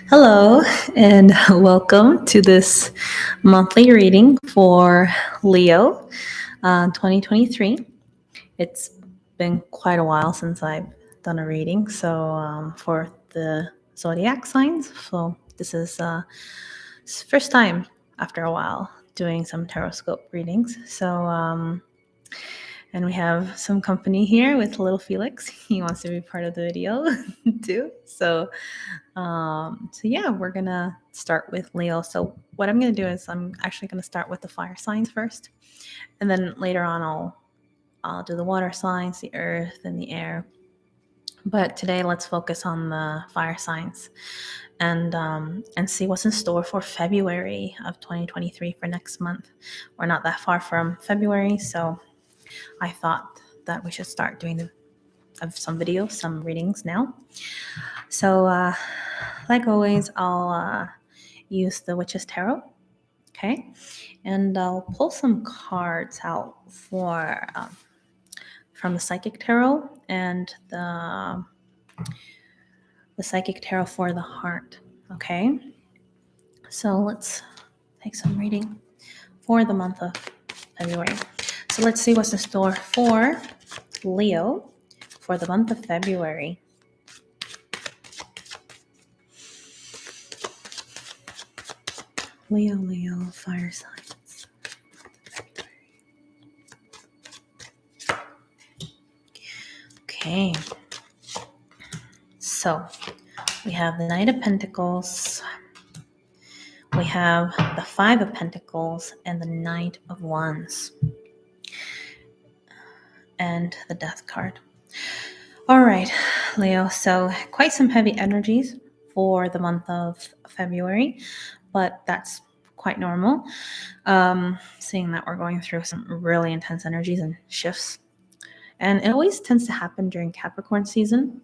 Hello, and welcome to this monthly reading for Leo 2023. It's been quite a while since I've done a reading, for the zodiac signs. So, this is first time after a while doing some taroscope readings. And we have some company here with little Felix. He wants to be part of the video too. So yeah, we're gonna start with Leo. So what I'm gonna do is I'm actually gonna start with the fire signs first, and then later on I'll do the water signs, the earth, and the air. But today let's focus on the fire signs and see what's in store for February of 2023 for next month. We're not that far from February, so I thought that we should start doing some videos, some readings now. So, like always, I'll use the Witch's Tarot, okay? And I'll pull some cards out from the Psychic Tarot and the Psychic Tarot for the heart, okay? So let's take some reading for the month of February. So let's see what's in store for Leo for the month of February. Leo, fire signs. Okay. So we have the Knight of Pentacles. We have the Five of Pentacles and the Knight of Wands. And the Death card. All right, Leo. So quite some heavy energies for the month of February, but that's quite normal. Seeing that we're going through some really intense energies and shifts. And it always tends to happen during Capricorn season.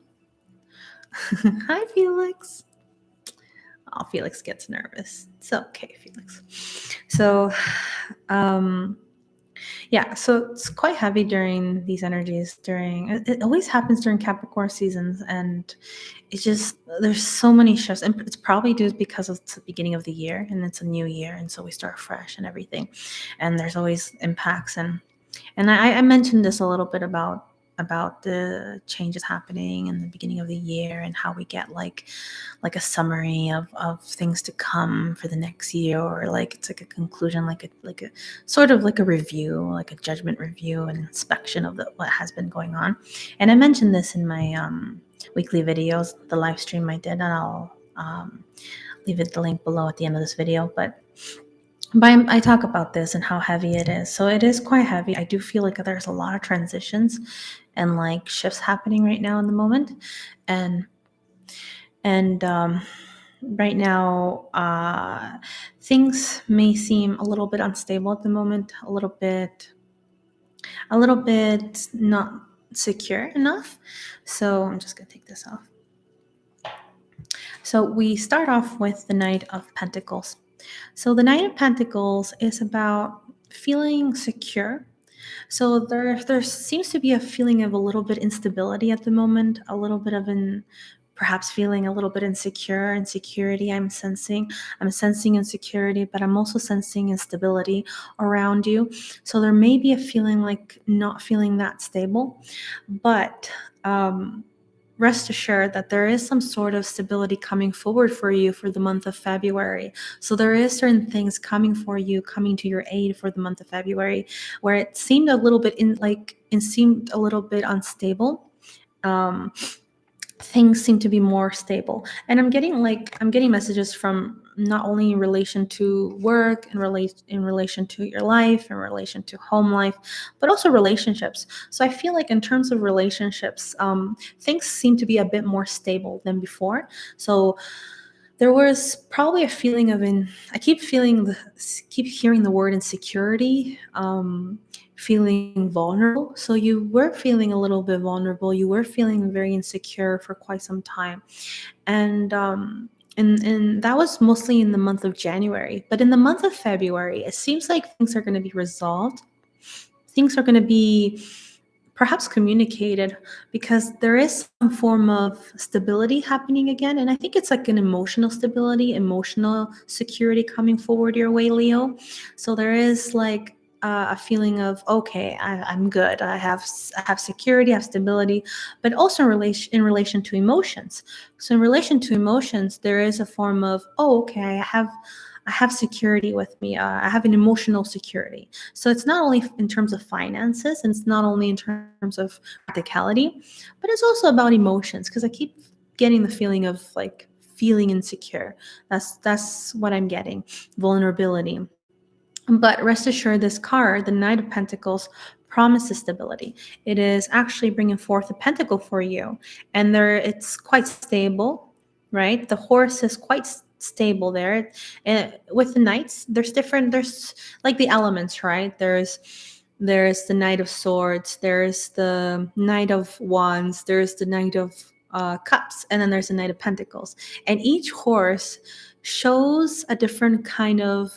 Hi, Felix. Oh, Felix gets nervous. It's okay, Felix. So, yeah, so it's quite heavy during these energies. It always happens during Capricorn seasons, and it's just there's so many shifts, and it's probably due because it's the beginning of the year and it's a new year, and so we start fresh and everything, and there's always impacts and I mentioned this a little bit about the changes happening in the beginning of the year and how we get like a summary of things to come for the next year, or like it's like a conclusion, like a sort of like a review, like a judgment review and inspection of what has been going on. And I mentioned this in my weekly videos, the live stream I did, and I'll leave the link below at the end of this video. But I talk about this and how heavy it is. So it is quite heavy. I do feel like there's a lot of transitions and like shifts happening right now in the moment. And right now, things may seem a little bit unstable at the moment, a little bit not secure enough. So I'm just going to take this off. So we start off with the Knight of Pentacles. So the Knight of Pentacles is about feeling secure. So there seems to be a feeling of a little bit instability at the moment, a little bit of perhaps feeling a little bit insecurity. I'm sensing insecurity, but I'm also sensing instability around you. So there may be a feeling like not feeling that stable, but rest assured that there is some sort of stability coming forward for you for the month of February. So there is certain things coming for you, coming to your aid for the month of February, where it seemed a little bit unstable. Things seem to be more stable, and I'm getting messages from not only in relation to work, in relation to your life, in relation to home life, but also relationships. So I feel like in terms of relationships, things seem to be a bit more stable than before. So there was probably a feeling of I keep hearing the word insecurity, feeling vulnerable. So you were feeling a little bit vulnerable. You were feeling very insecure for quite some time. And that was mostly in the month of January. But in the month of February, it seems like things are going to be resolved. Things are going to be perhaps communicated, because there is some form of stability happening again. And I think it's like an emotional stability, emotional security coming forward your way, Leo. So there is like a feeling of, okay, I'm good. I have security, I have stability, but also in relation to emotions. So in relation to emotions, there is a form of, oh, okay, I have security with me. I have an emotional security. So it's not only in terms of finances, and it's not only in terms of practicality, but it's also about emotions. Because I keep getting the feeling of like feeling insecure. That's what I'm getting. Vulnerability. But rest assured, this card, the Knight of Pentacles, promises stability. It is actually bringing forth a pentacle for you, and it's quite stable, right? The horse is quite stable there. And with the knights, there's different. There's like the elements, right? There's the Knight of Swords. There's the Knight of Wands. There's the Knight of Cups, and then there's the Knight of Pentacles. And each horse shows a different kind of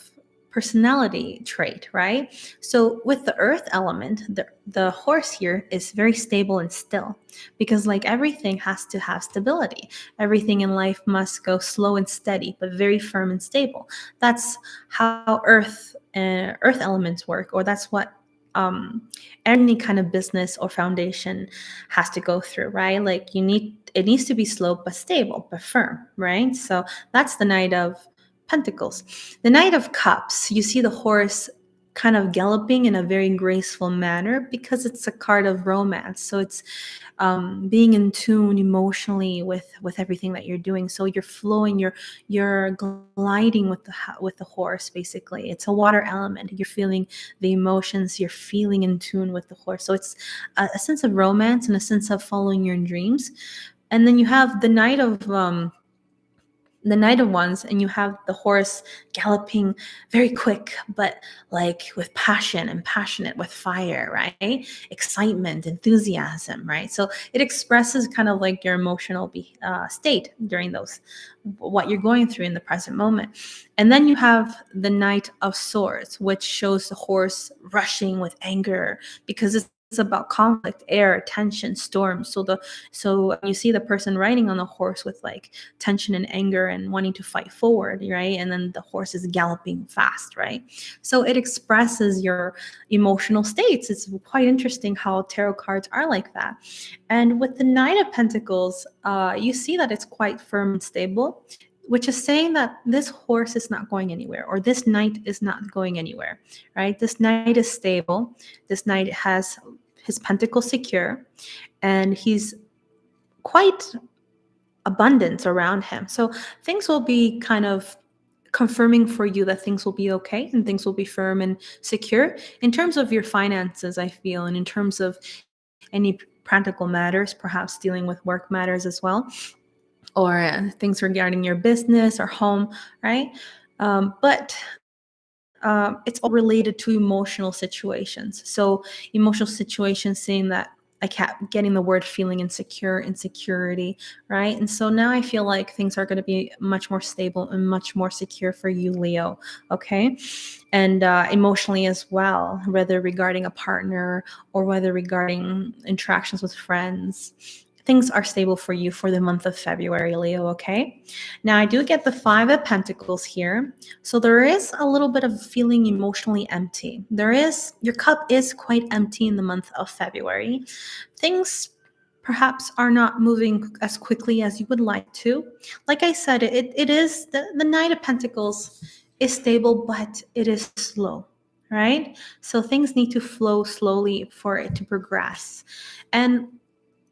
personality trait, right? So with the earth element, the horse here is very stable and still, because like everything has to have stability. Everything in life must go slow and steady, but very firm and stable. That's how earth elements work, or that's what any kind of business or foundation has to go through, right? Like it needs to be slow but stable but firm, right? So that's the Knight of Pentacles. The Knight of Cups, you see the horse kind of galloping in a very graceful manner, because it's a card of romance. So it's being in tune emotionally with everything that you're doing. So you're flowing, you're gliding with the horse. Basically, it's a water element. You're feeling the emotions. You're feeling in tune with the horse. So it's a sense of romance and a sense of following your dreams. And then you have the Knight of Wands, and you have the horse galloping very quick, but like with passion and passionate with fire, right? Excitement, enthusiasm, right? So it expresses kind of like your emotional state during what you're going through in the present moment. And then you have the Knight of Swords, which shows the horse rushing with anger, because it's about conflict, air, tension, storm. So you see the person riding on the horse with like tension and anger and wanting to fight forward, right? And then the horse is galloping fast, right? So it expresses your emotional states. It's quite interesting how tarot cards are like that. And with the Knight of Pentacles, you see that it's quite firm and stable, which is saying that this horse is not going anywhere, or this knight is not going anywhere, right? This knight is stable. This knight has his pentacle secure, and he's quite abundant around him. So things will be kind of confirming for you that things will be okay and things will be firm and secure in terms of your finances, I feel, and in terms of any practical matters, perhaps dealing with work matters as well, or things regarding your business or home, right? But it's all related to emotional situations. So emotional situations, saying that I kept getting the word feeling insecure, insecurity, right? And so now I feel like things are going to be much more stable and much more secure for you, Leo. Okay. And emotionally as well, whether regarding a partner or whether regarding interactions with friends, things are stable for you for the month of February, Leo. Okay. Now I do get the Five of Pentacles here. So there is a little bit of feeling emotionally empty. Your cup is quite empty in the month of February. Things perhaps are not moving as quickly as you would like to. Like I said, it is the Knight of Pentacles is stable, but it is slow, right? So things need to flow slowly for it to progress. And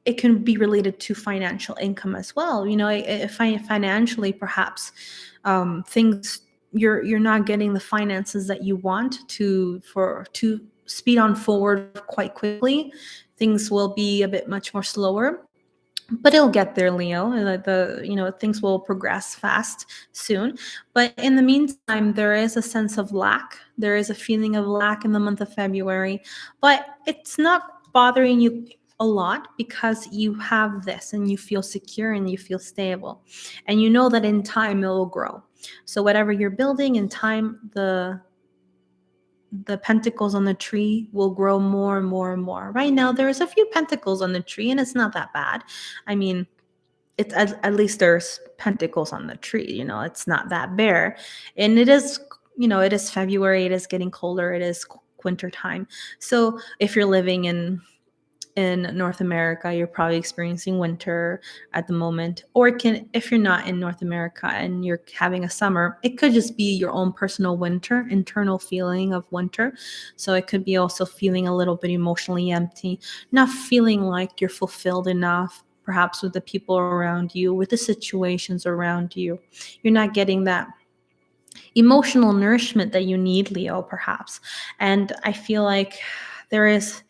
it can be related to financial income as well. If financially, perhaps things you're not getting the finances that you want to speed on forward quite quickly. Things will be a bit much more slower, but it'll get there, Leo. Things will progress fast soon. But in the meantime, there is a sense of lack. There is a feeling of lack in the month of February, but it's not bothering you a lot, because you have this and you feel secure and you feel stable, and you know that in time it will grow. So whatever you're building in time, the pentacles on the tree will grow more and more and more. Right now, there's a few pentacles on the tree, and it's not that bad. I mean, it's at least there's pentacles on the tree. It's not that bare, and it is. It is February. It is getting colder. It is winter time. So if you're living in North America, you're probably experiencing winter at the moment. Or if you're not in North America and you're having a summer, it could just be your own personal winter, internal feeling of winter. So it could be also feeling a little bit emotionally empty, not feeling like you're fulfilled enough, perhaps with the people around you, with the situations around you. You're not getting that emotional nourishment that you need, Leo, perhaps. And I feel like there is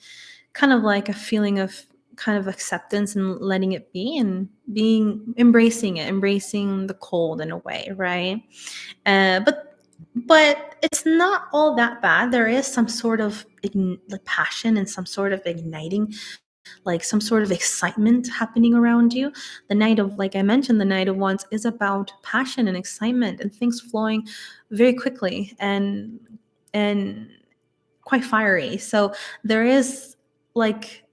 kind of like a feeling of kind of acceptance and letting it be and embracing the cold in a way, right? But it's not all that bad. There is some sort of like passion and some sort of igniting, like some sort of excitement happening around you. The Knight of, like I mentioned, the Knight of Wands is about passion and excitement and things flowing very quickly and quite fiery. So there is, like,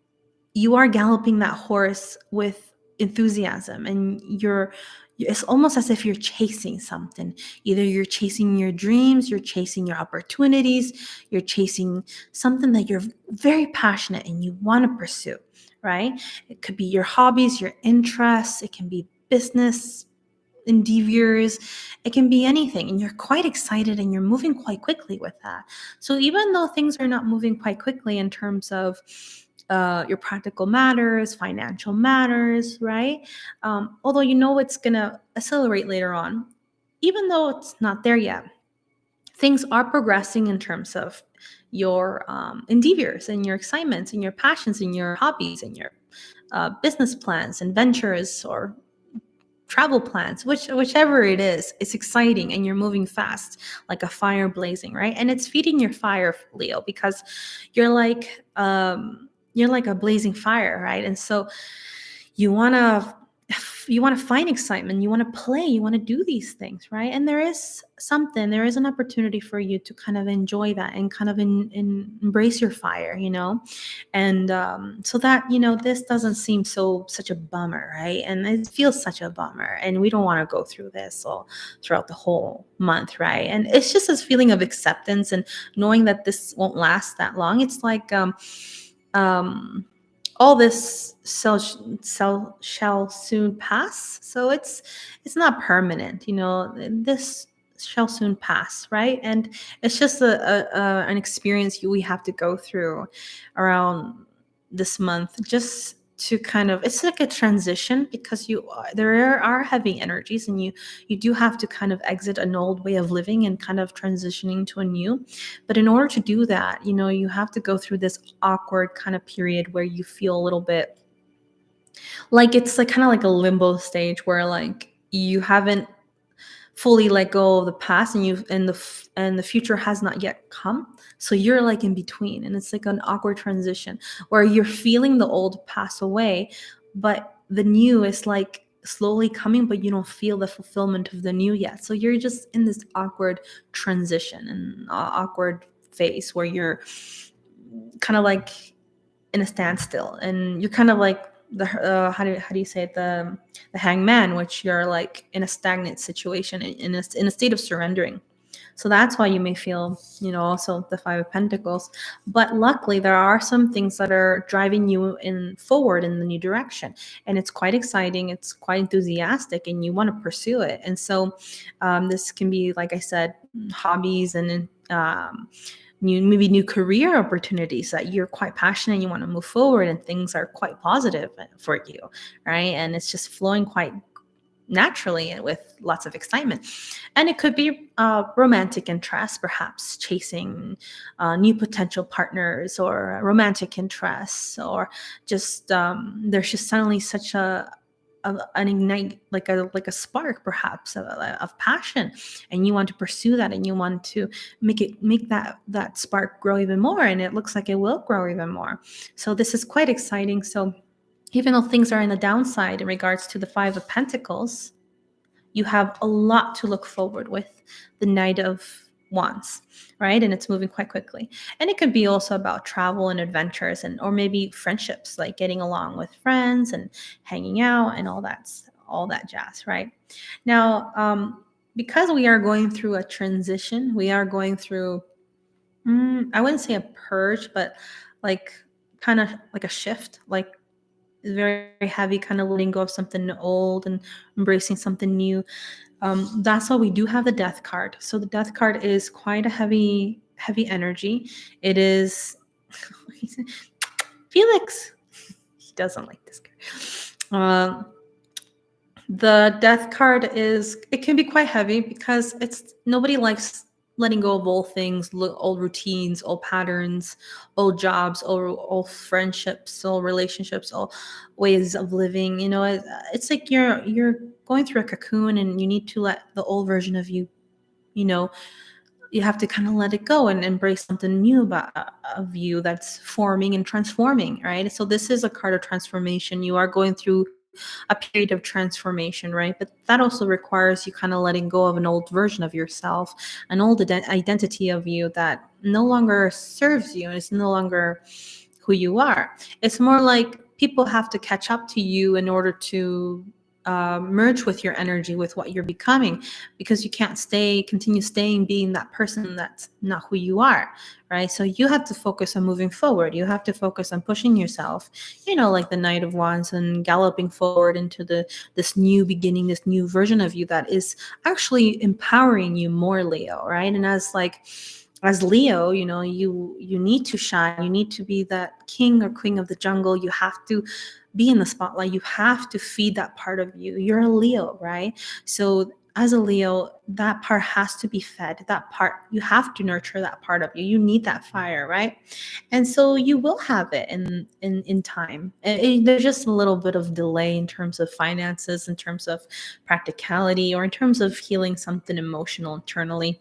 you are galloping that horse with enthusiasm, and it's almost as if you're chasing something. Either you're chasing your dreams, you're chasing your opportunities, you're chasing something that you're very passionate and you want to pursue, right? It could be your hobbies, your interests, it can be business endeavors, it can be anything, and you're quite excited and you're moving quite quickly with that. So even though things are not moving quite quickly in terms of your practical matters, financial matters, right? Although it's going to accelerate later on, even though it's not there yet, things are progressing in terms of your endeavors and your excitements and your passions and your hobbies and your business plans and ventures or travel plans, whichever it is. It's exciting and you're moving fast like a fire blazing, right? And it's feeding your fire, Leo, because you're like a blazing fire, right? And so you want to find excitement, you want to play, you want to do these things, right? And there is an opportunity for you to kind of enjoy that and kind of embrace your fire, and so that this doesn't seem such a bummer, right? And it feels such a bummer, and we don't want to go through this all throughout the whole month, right? And it's just this feeling of acceptance and knowing that this won't last that long. It's like um all this shall soon pass. So it's not permanent, this shall soon pass, right? And it's just an experience we have to go through around this month, just to kind of, it's like a transition, because there are heavy energies, and you do have to kind of exit an old way of living and kind of transitioning to a new. But in order to do that, you have to go through this awkward kind of period where you feel a little bit like it's like kind of like a limbo stage where, like, you haven't fully let go of the past, and the future has not yet come. So you're like in between, and it's like an awkward transition where you're feeling the old pass away, but the new is like slowly coming, but you don't feel the fulfillment of the new yet. So you're just in this awkward transition and awkward phase where you're kind of like in a standstill, and you're kind of like the how do you say it, the hangman, which you're like in a stagnant situation, in a state of surrendering. So that's why you may feel, also the Five of Pentacles. But luckily, there are some things that are driving you forward in the new direction, and it's quite exciting. It's quite enthusiastic, and you want to pursue it. And so, this can be, like I said, hobbies and new career opportunities that you're quite passionate and you want to move forward, and things are quite positive for you, right? And it's just flowing quite naturally and with lots of excitement. And it could be romantic interest, perhaps chasing new potential partners, or romantic interests, or just there's just suddenly such an ignite, like a spark, perhaps of passion, and you want to pursue that, and you want to make that spark grow even more, and it looks like it will grow even more. So this is quite exciting. So even though things are in the downside in regards to the Five of Pentacles, you have a lot to look forward with the Knight of Wands, right? And it's moving quite quickly. And it could be also about travel and adventures, and or maybe friendships, like getting along with friends and hanging out and all that jazz, right? Now, because we are going through a transition, we are going through, I wouldn't say a purge, but like kind of like a shift, like very heavy, kind of letting go of something old and embracing something new. That's why we do have the death card. So the death card is quite a heavy energy. It is Felix. He doesn't like this guy. The death card is, it can be quite heavy because it's nobody likes letting go of old things, old routines, old patterns, old jobs, old friendships, old relationships, old ways of living. It's like you're going through a cocoon and you need to let the old version of you, you know, you have to kind of let it go and embrace something new about of you that's forming and transforming, right? So this is a card of transformation. You are going through a period of transformation, right? But that also requires you kind of letting go of an old version of yourself, an old identity of you that no longer serves you and it's no longer who you are. It's more like people have to catch up to you in order to merge with your energy, with what you're becoming, because you can't continue staying being that person that's not who you are, right? So you have to focus on moving forward. You have to focus on pushing yourself, like the Knight of Wands, and galloping forward into this new beginning, this new version of you that is actually empowering you more, Leo, right? And as Leo, you need to shine. You need to be that king or queen of the jungle. You have to be in the spotlight. You have to feed that part of you. You're a Leo, right? So as a Leo, that part has to be fed. That part, you have to nurture that part of you. You need that fire, right? And so you will have it in time. There's just a little bit of delay in terms of finances, in terms of practicality, or in terms of healing something emotional internally,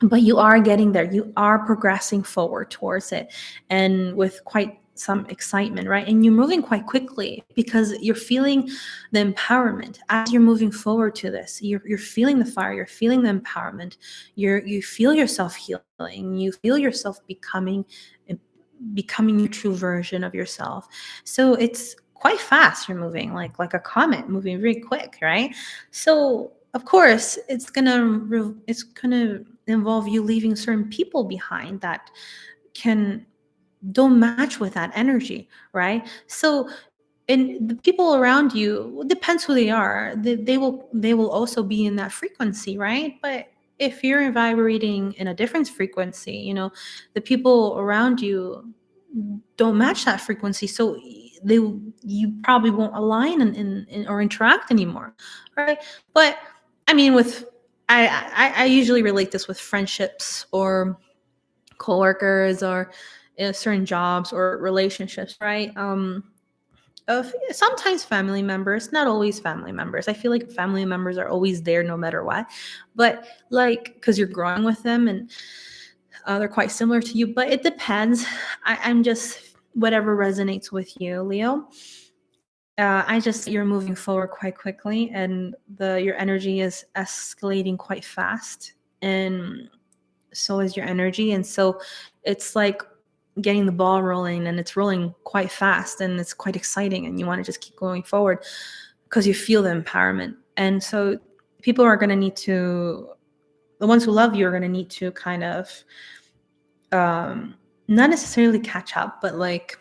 but you are getting there. You are progressing forward towards it, and with quite some excitement, right? And you're moving quite quickly because you're feeling the empowerment as you're moving forward to this. You're feeling the fire. You're feeling the empowerment. You feel yourself healing. You feel yourself becoming your true version of yourself. So it's quite fast. You're moving like a comet, moving very quick, right? So of course it's gonna involve you leaving certain people behind that can don't match with that energy, right? So, and the people around you, it depends who they are. They will also be in that frequency, right? But if you're vibrating in a different frequency, the people around you don't match that frequency, so they you probably won't align in or interact anymore, right? But I mean, with I usually relate this with friendships or coworkers or certain jobs or relationships, right? Of sometimes family members, not always family members. I feel like family members are always there no matter what, but like because you're growing with them and they're quite similar to you, but it depends. I'm just whatever resonates with you, Leo. I just you're moving forward quite quickly, and your energy is escalating quite fast, and so is your energy, and so it's like getting the ball rolling, and it's rolling quite fast, and it's quite exciting, and you want to just keep going forward because you feel the empowerment. And so people are going to need to, the ones who love you are going to need to kind of not necessarily catch up, but like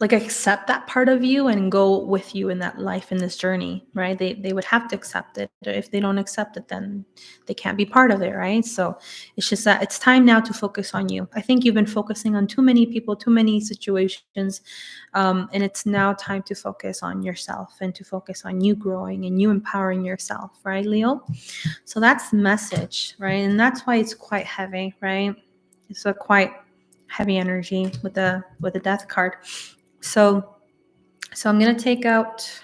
accept that part of you and go with you in that life, in this journey, right? They would have to accept it. If they don't accept it, then they can't be part of it, right? So it's just that it's time now to focus on you. I think you've been focusing on too many people, too many situations, and it's now time to focus on yourself and to focus on you growing and you empowering yourself, right, Leo? So that's the message, right? And that's why it's quite heavy, right? It's a quite heavy energy with the death card. So I'm going to take out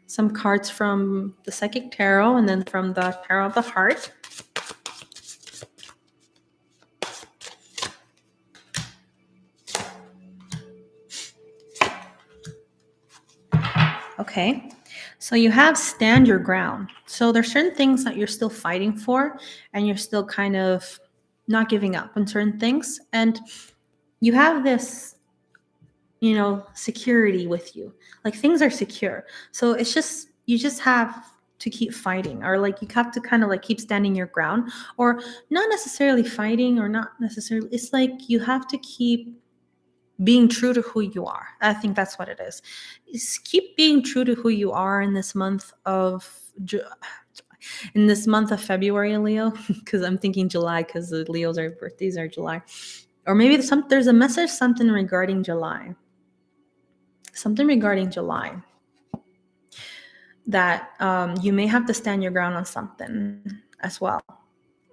some cards from the Psychic Tarot and then from the Tarot of the Heart. Okay. So you have stand your ground. So there's certain things that you're still fighting for, and you're still kind of not giving up on certain things. And you have this, security with you. Like things are secure. So it's just, you just have to keep fighting, or like you have to kind of like keep standing your ground, or not necessarily fighting, or not necessarily, it's like you have to keep being true to who you are. I think that's what it is keep being true to who you are in this month of February, Leo, because I'm thinking July, because the Leos are birthdays are July. Or maybe there's a message, something regarding July, that you may have to stand your ground on something as well.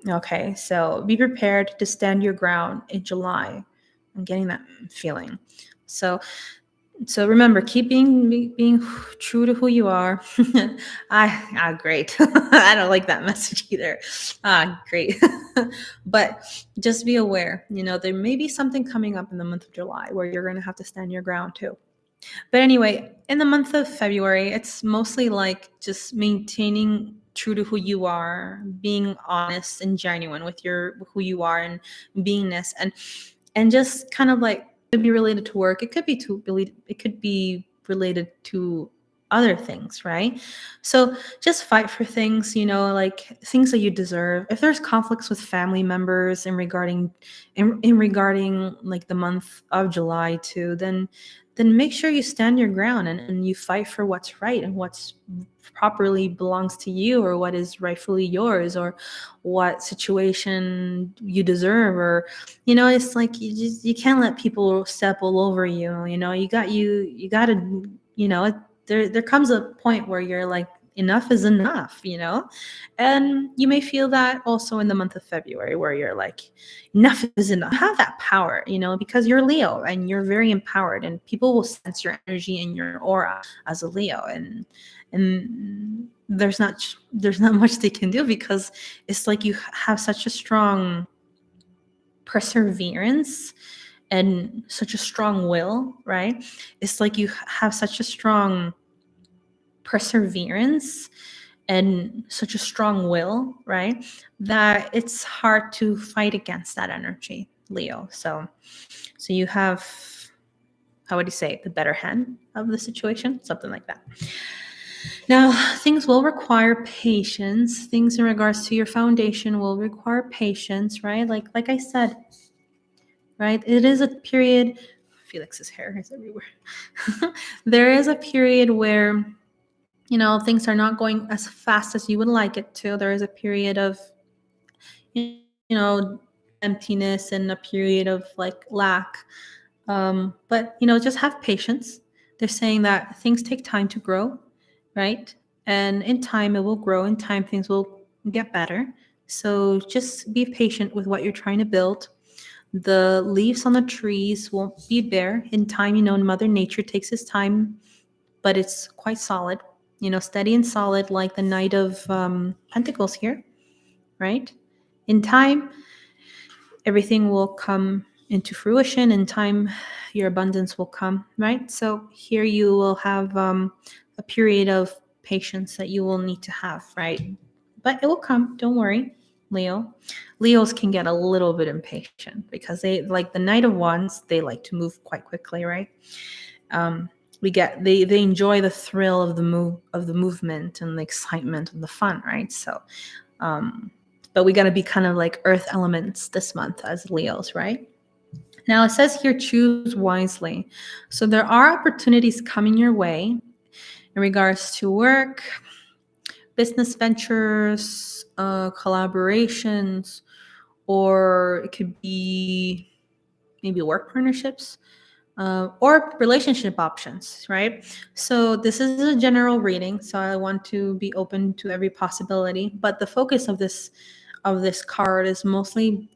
Okay, so be prepared to stand your ground in July. I'm getting that feeling. So remember, keep being true to who you are. Great. I don't like that message either. Great. But just be aware, there may be something coming up in the month of July where you're going to have to stand your ground too. But anyway, in the month of February, it's mostly like just maintaining true to who you are, being honest and genuine with who you are and beingness, and just kind of like, it could be related to work. It could be related to other things, right? So just fight for things, like things that you deserve. If there's conflicts with family members in regarding like the month of July too, then make sure you stand your ground, and you fight for what's right and what's properly belongs to you, or what is rightfully yours, or what situation you deserve, or it's like you can't let people step all over you. You got to, there comes a point where you're like, enough is enough. And you may feel that also in the month of February, where you're like, enough is enough. You have that power, because you're Leo and you're very empowered, and people will sense your energy and your aura as a Leo, and there's not much they can do, because it's like you have such a strong perseverance and such a strong will, right? It's like you have such a strong perseverance and such a strong will, right? That it's hard to fight against that energy, Leo. So you have, how would you say, the better hand of the situation, something like that. Now, things will require patience. Things in regards to your foundation will require patience, right? Like I said, right? It is a period. Felix's hair is everywhere. There is a period where things are not going as fast as you would like it to. There is a period of you know emptiness, and a period of like lack. But just have patience. They're saying that things take time to grow, right? And in time it will grow. In time things will get better. So just be patient with what you're trying to build. The leaves on the trees won't be bare in time. Mother Nature takes its time, but it's quite solid, steady and solid, like the Knight of Pentacles here, right? In time, everything will come into fruition. In time, your abundance will come, right? So here you will have a period of patience that you will need to have, right? But it will come. Don't worry, Leo. Leos can get a little bit impatient, because they, like the Knight of Wands, they like to move quite quickly, right? They enjoy the thrill of the movement and the excitement and the fun, right? So but we got to be kind of like earth elements this month as Leos, right? Now it says here, choose wisely. So there are opportunities coming your way in regards to work, business ventures, collaborations, or it could be maybe work partnerships, or relationship options, right? So this is a general reading, so I want to be open to every possibility. But the focus of this card is mostly